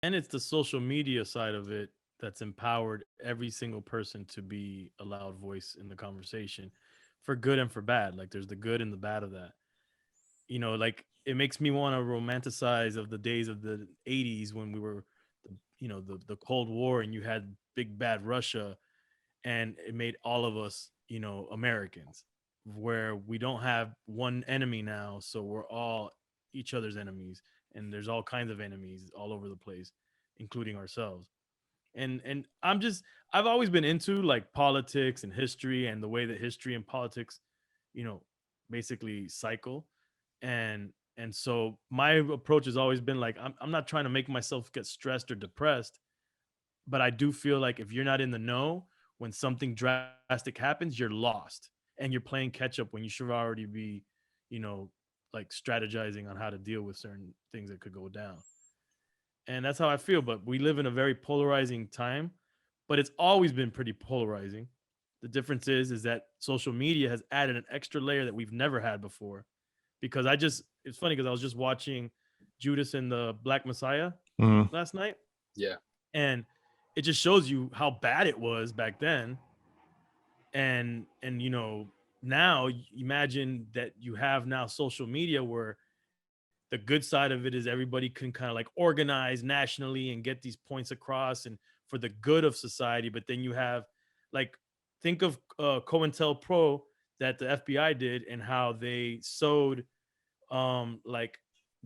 And it's the social media side of it that's empowered every single person to be a loud voice in the conversation for good and for bad. Like there's the good and the bad of that. Like it makes me want to romanticize of the days of the 80s when we were the Cold War and you had big bad Russia, and it made all of us, Americans, where we don't have one enemy now, so we're all each other's enemies, and there's all kinds of enemies all over the place, including ourselves. And I've always been into like politics and history and the way that history and politics, you know, basically cycle. And so my approach has always been like I'm not trying to make myself get stressed or depressed, but I do feel like if you're not in the know when something drastic happens, you're lost and you're playing catch up when you should already be, you know, like strategizing on how to deal with certain things that could go down. And that's how I feel. But we live in a very polarizing time, but it's always been pretty polarizing. The difference is that social media has added an extra layer that we've never had before. Because it's funny because I was just watching Judas and the Black Messiah Mm. last night, Yeah. and it just shows you how bad it was back then. And now imagine that you have now social media where the good side of it is everybody can kind of like organize nationally and get these points across and for the good of society. But then you have like think of COINTELPRO that the FBI did and how they sowed like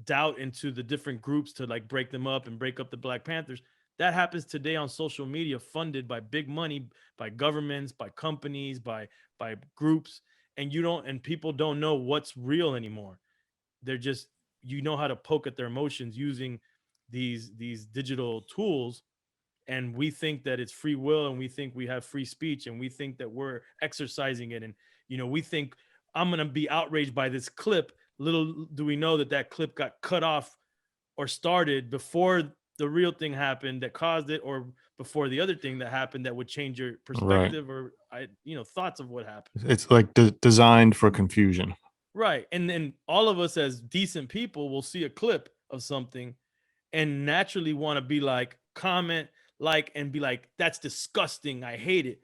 doubt into the different groups to like break them up and break up the Black Panthers. That happens today on social media, funded by big money, by governments, by companies, by groups, and people don't know what's real anymore. They're just, how to poke at their emotions using these digital tools, and we think that it's free will, and we think we have free speech, and we think that we're exercising it, and we think I'm going to be outraged by this clip. Little do we know that that clip got cut off or started before the real thing happened that caused it, or before the other thing that happened that would change your Right. perspective or thoughts of what happened. It's like designed for confusion. Right. And then all of us as decent people will see a clip of something and naturally want to be like, comment, like, and be like, that's disgusting. I hate it.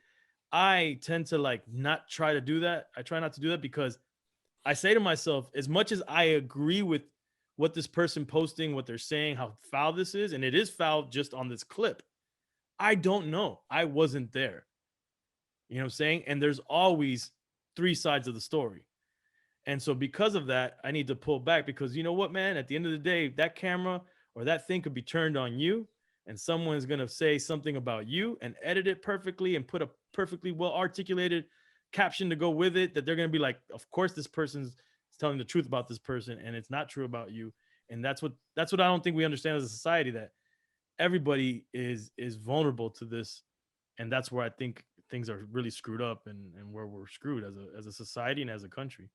I tend to like not try to do that. I try not to do that because I say to myself, as much as I agree with what this person posting, what they're saying, how foul this is, and it is foul just on this clip, I don't know. I wasn't there. You know what I'm saying? And there's always three sides of the story. And so because of that, I need to pull back because you know what, man, at the end of the day, that camera or that thing could be turned on you and someone's going to say something about you and edit it perfectly and put a perfectly well articulated caption to go with it that they're going to be like, of course this person's telling the truth about this person and it's not true about you. And that's what I don't think we understand as a society, that everybody is vulnerable to this. And that's where I think things are really screwed up, and where we're screwed as a society and as a country.